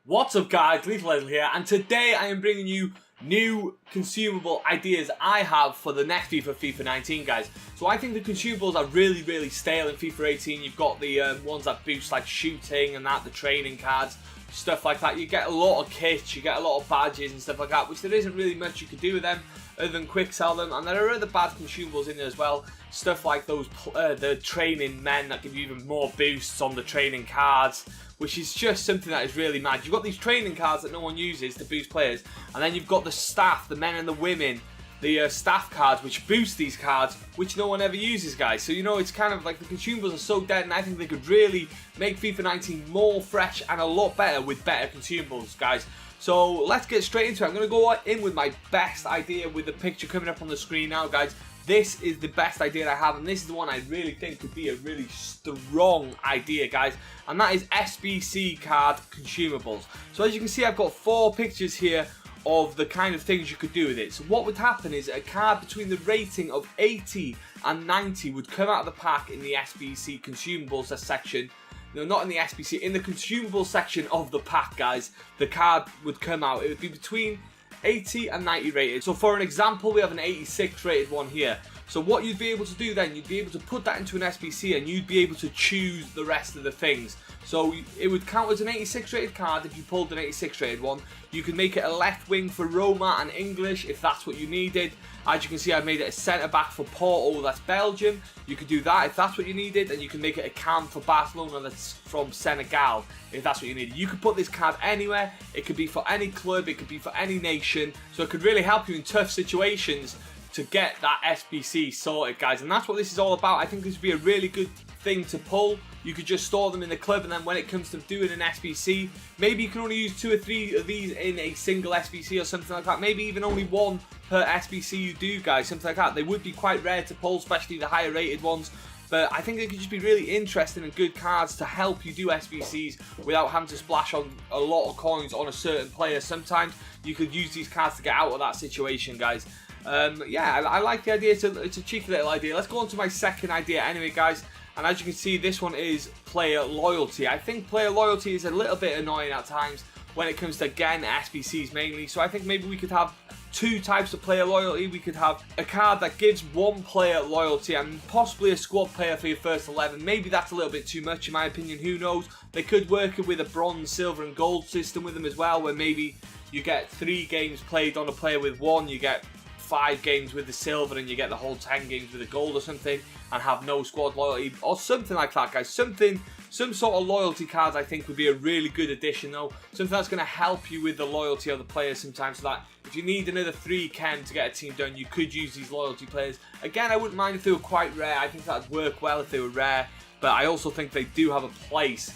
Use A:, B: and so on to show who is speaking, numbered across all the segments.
A: What's up guys, Lethal Leslie here, and today I am bringing you new consumable ideas I have for the next FIFA 19 guys. So I think the consumables are really stale in FIFA 18. You've got the ones that boost like shooting and that, the training cards, stuff like that. You get a lot of kits, you get a lot of badges and stuff like that, which there isn't really much you could do with them other than quick sell them. And there are other bad consumables in there as well. Stuff like those the training men that give you even more boosts on the training cards, which is just something that is really mad. You've got these training cards that no one uses to boost players, and then you've got the staff, the men and the women, the staff cards, which boost these cards, which no one ever uses, guys. So, you know, it's kind of like the consumables are so dead, and I think they could really make FIFA 19 more fresh and a lot better with better consumables, guys. So, let's get straight into it. I'm going to go in with my best idea with the picture coming up on the screen now, guys. This is the best idea that I have, and this is the one I really think could be a really strong idea, guys. And that is SBC card consumables. So as you can see, I've got 4 pictures here of the kind of things you could do with it. So what would happen is a card between the rating of 80 and 90 would come out of the pack in the SBC consumables section. No, not in the SBC, in the consumable section of the pack, guys. The card would come out. It would be between 80 and 90 rated. So for an example, we have an 86 rated one here. So what you'd be able to do then, you'd be able to put that into an SBC and you'd be able to choose the rest of the things. So it would count as an 86 rated card if you pulled an 86 rated one. You could make it a left wing for Roma and English if that's what you needed. As you can see, I've made it a centre back for Porto, that's Belgium. You could do that if that's what you needed, and you can make it a cam for Barcelona, that's from Senegal, if that's what you needed. You could put this card anywhere. It could be for any club, it could be for any nation. So it could really help you in tough situations to get that SBC sorted, guys. And that's what this is all about. I think this would be a really good thing to pull. You could just store them in the club, and then when it comes to doing an SBC, maybe you can only use 2 or 3 of these in a single SBC or something like that. Maybe even only 1 per SBC you do, guys, something like that. They would be quite rare to pull, especially the higher rated ones. But I think they could just be really interesting and good cards to help you do SBCs without having to splash on a lot of coins on a certain player. Sometimes you could use these cards to get out of that situation, guys. Yeah, I like the idea. It's a cheeky little idea. Let's go on to my second idea anyway, guys. And as you can see, this one is player loyalty. I think player loyalty is a little bit annoying at times when it comes to, again, SBCs mainly. So I think maybe we could have 2 types of player loyalty. We could have a card that gives 1 player loyalty and possibly a squad player for your first 11. Maybe that's a little bit too much in my opinion, who knows. They could work with a bronze, silver and gold system with them as well, where maybe you get 3 games played on a player with 1, you get 5 games with the silver, and you get the whole 10 games with the gold or something, and have no squad loyalty or something like that, guys. Some sort of loyalty cards I think would be a really good addition though. Something that's going to help you with the loyalty of the players sometimes, so that if you need another 3 chem to get a team done, you could use these loyalty players. Again, I wouldn't mind if they were quite rare. I think that would work well if they were rare, but I also think they do have a place.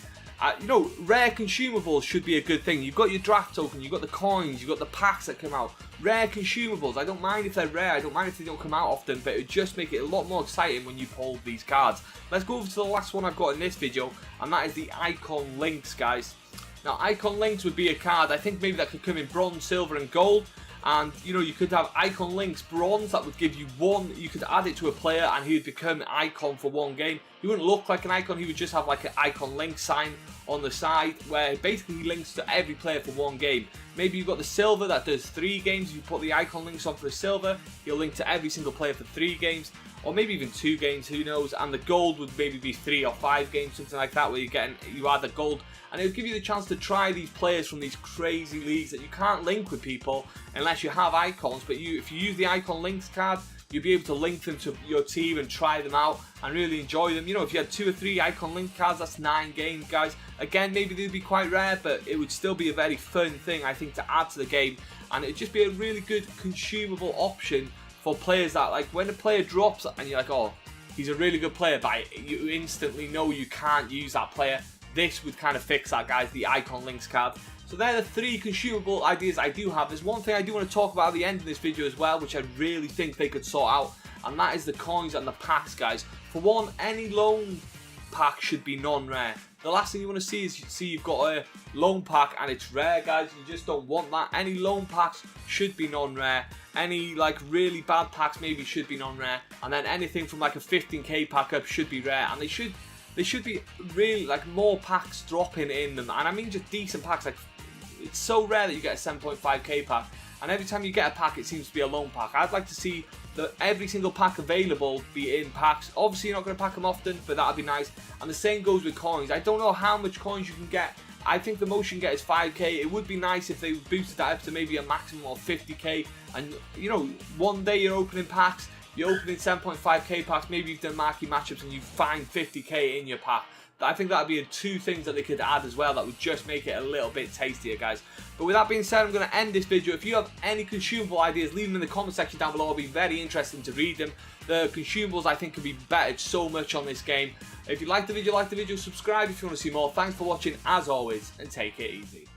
A: You know, rare consumables should be a good thing. You've got your draft token, you've got the coins, you've got the packs that come out. Rare consumables, I don't mind if they're rare, I don't mind if they don't come out often, but it would just make it a lot more exciting when you pull these cards. Let's go over to the last one I've got in this video, and that is the Icon Links, guys. Now, Icon Links would be a card, I think maybe that could come in bronze, silver and gold. And, you know, you could have Icon Links bronze, that would give you 1, you could add it to a player and he would become an icon for 1 game. He wouldn't look like an icon, he would just have like an Icon Link sign on the side, where basically he links to every player for 1 game. Maybe you've got the silver that does 3 games, you put the Icon Links on for the silver, he'll link to every single player for 3 games. Or maybe even 2 games, who knows. And the gold would maybe be 3 or 5 games, something like that, where you add the gold. And it would give you the chance to try these players from these crazy leagues that you can't link with people unless you have icons. But if you use the Icon Links card, you'll be able to link them to your team and try them out and really enjoy them. You know, if you had 2 or 3 Icon Link cards, that's 9 games, guys. Again, maybe they'd be quite rare, but it would still be a very fun thing, I think, to add to the game. And it'd just be a really good consumable option for players that, like, when a player drops and you're like, oh, he's a really good player, but you instantly know you can't use that player. This would kind of fix that, guys, the Icon Links card. So they're the 3 consumable ideas I do have. There's one thing I do want to talk about at the end of this video as well, which I really think they could sort out, and that is the coins and the packs, guys. For one, any loan pack should be non-rare. The last thing you want to see is you've got a loan pack and it's rare, guys. You just don't want that. Any loan packs should be non-rare. Any like really bad packs maybe should be non-rare, and then anything from like a 15k pack up should be rare, and they should be really like more packs dropping in them, and I mean just decent packs like it's so rare that you get a 7.5k pack, and every time you get a pack it seems to be a lone pack. I'd like to see every single pack available be in packs. Obviously you're not going to pack them often, but that'd be nice. And the same goes with coins. I don't know how much coins you can get. I think the most you can get is 5k. It would be nice if they boosted that up to maybe a maximum of 50k. And you know, one day you're opening packs, you're opening 7.5k packs, maybe you've done marquee matchups and you find 50k in your pack. I think that would be two things that they could add as well that would just make it a little bit tastier, guys. But with that being said, I'm going to end this video. If you have any consumable ideas, leave them in the comment section down below. It'll be very interesting to read them. The consumables, I think, can be bettered so much on this game. If you like the video, subscribe if you want to see more. Thanks for watching, as always, and take it easy.